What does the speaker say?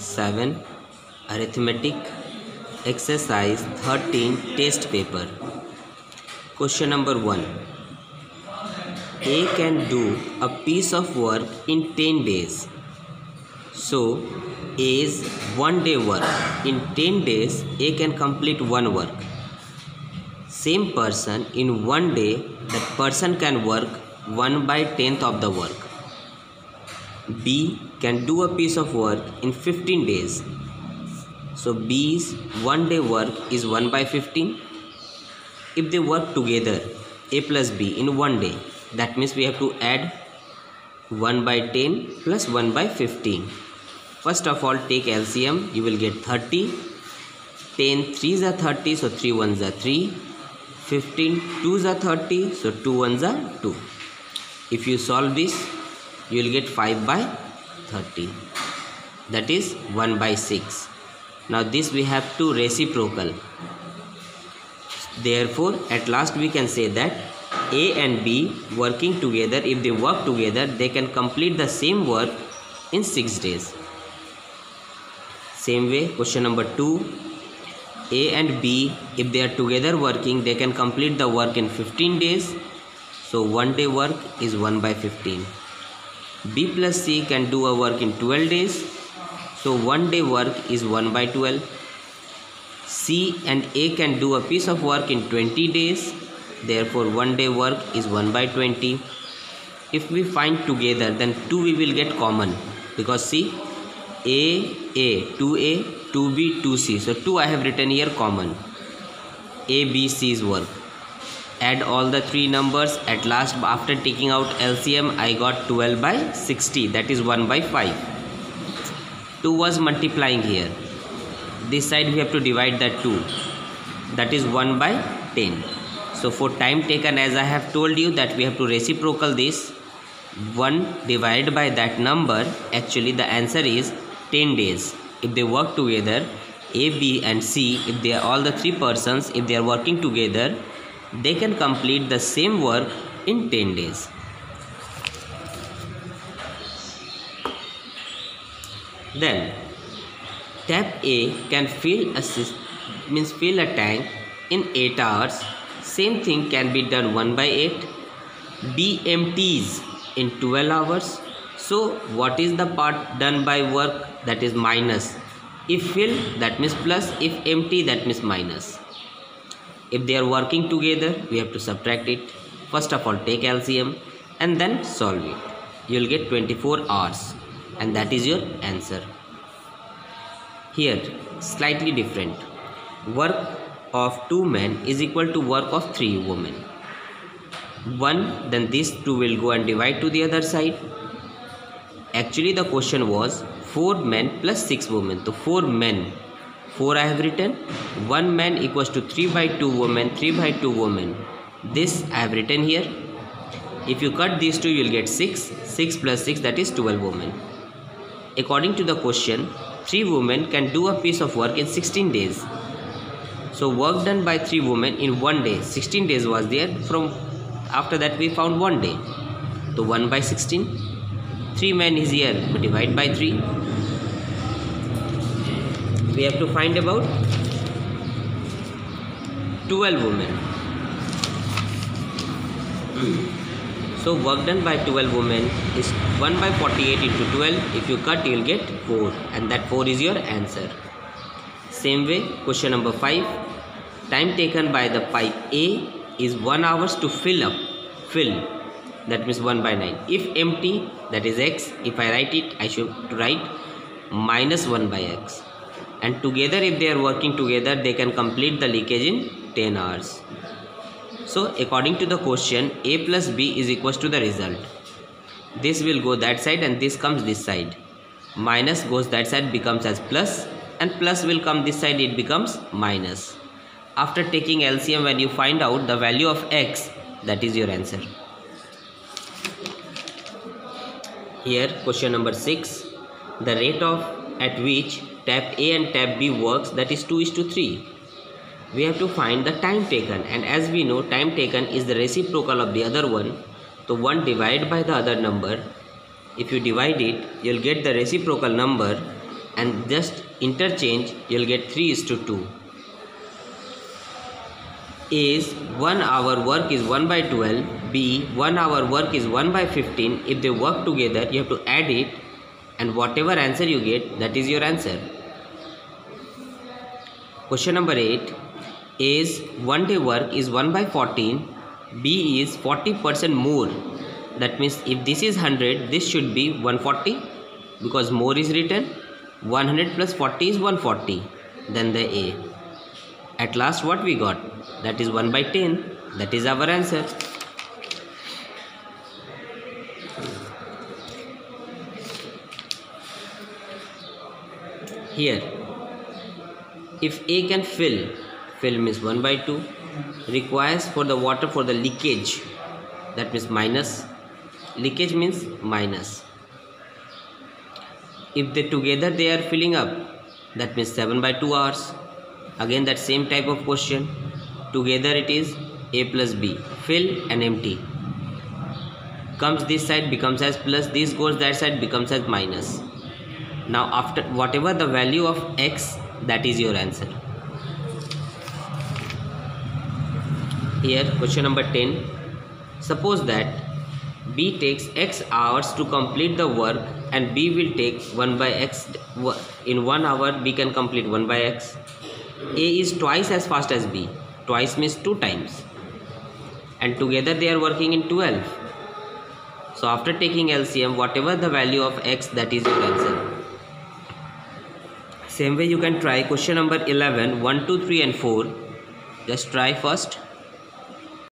7 Arithmetic Exercise 13 Test Paper. Question number 1. A can do a piece of work in 10 days. So A's 1 day work. In 10 days A can complete one work. Same person in 1 day, that person can work 1/10th of the work. B can do a piece of work in 15 days. So B's 1 day work is 1/15. If they work together, A plus B, in 1 day, that means we have to add 1/10 plus 1/15. First of all, take LCM. You will get 30. 10 3s are 30, so 3 1s are 3. 15 2s are 30, so 2 1s are 2. If you solve this, you will get 5/30. That is 1/6. Now this we have to reciprocal. Therefore, at last we can say that A and B working together, if they work together, they can complete the same work in 6 days. Same way, question number 2. A and B, if they are together working, they can complete the work in 15 days. So 1 day work is 1/15. B plus C can do a work in 12 days. So 1 day work is 1/12. C and A can do a piece of work in 20 days. Therefore 1 day work is 1/20. If we find together, then 2 we will get common, because see, A, 2A, 2B, 2C. So 2 I have written here common. A, B, C's work. Add all the 3 numbers. At last, after taking out LCM, I got 12/60. That is 1/5. 2 was multiplying here. This side we have to divide that 2. That is 1/10. So for time taken, as I have told you that we have to reciprocal this. 1 divided by that number. Actually the answer is 10 days. If they work together, A, B and C, if they are all the 3 persons, if they are working together, they can complete the same work in 10 days. Then tap A can fill a tank in 8 hours. Same thing can be done 1/8. B empties in 12 hours. So what is the part done by work? That is minus. If fill, that means plus. If empty, that means minus. If they are working together, we have to subtract it. First of all, take LCM and then solve it. You will get 24 hours, and that is your answer. Here, slightly different. Work of 2 men is equal to work of 3 women. 1, then these 2 will go and divide to the other side. Actually, the question was 4 men plus 6 women. So 4 men. 4 I have written. 1 man equals to 3/2 women, 3/2 women. This I have written here. If you cut these 2, you will get 6. 6 plus 6, that is 12 women. According to the question, 3 women can do a piece of work in 16 days. So work done by 3 women in 1 day. 16 days was there. From after that we found 1 day. So 1/16. 3 men is here. We divide by 3. We have to find about 12 women. So work done by 12 women is 1/48 into 12. If you cut, you will get 4, and that 4 is your answer. Same way, question number 5. Time taken by the pipe A is 1 hour to fill. That means 1/9. If empty, that is X. If I write it, I should write -1/X. And together, if they are working together, they can complete the leakage in 10 hours. So according to the question, A plus B is equals to the result. This will go that side and this comes this side. Minus goes that side, becomes as plus, and plus will come this side, it becomes minus. After taking LCM, when you find out the value of X, that is your answer. Here question number 6. The rate at which tap A and tap B works, that is 2:3. We have to find the time taken, and as we know, time taken is the reciprocal of the other one. So 1 divided by the other number. If you divide it, you will get the reciprocal number. and just interchange, you'll get 3:2. Is 1 hour work is 1 by 12, B 1 hour work is 1 by 15. If they work together, you have to add it, and whatever answer you get, that is your answer. Question number 8 is 1 day work is 1 by 14, B is 40% more. That means if this is 100, this should be 140 because more is written. 100 plus 40 is 140. Then the A. At last what we got? That is 1 by 10. That is our answer. Here, if A can fill means 1 by 2, requires for the water for the leakage, that means minus, leakage means minus. If they together they are filling up, that means 7 by 2 hours. Again that same type of question, together it is A plus B, fill and empty. Comes this side becomes as plus, this goes that side becomes as minus. Now after whatever the value of X, that is your answer. Here question number 10. Suppose that B takes X hours to complete the work and B will take 1 by X. In 1 hour B can complete 1 by X. A is twice as fast as B. Twice means 2 times. And together they are working in 12. So after taking LCM, whatever the value of X, that is your answer. Same way you can try question number 11, 1, 2, 3 and 4. Just try first.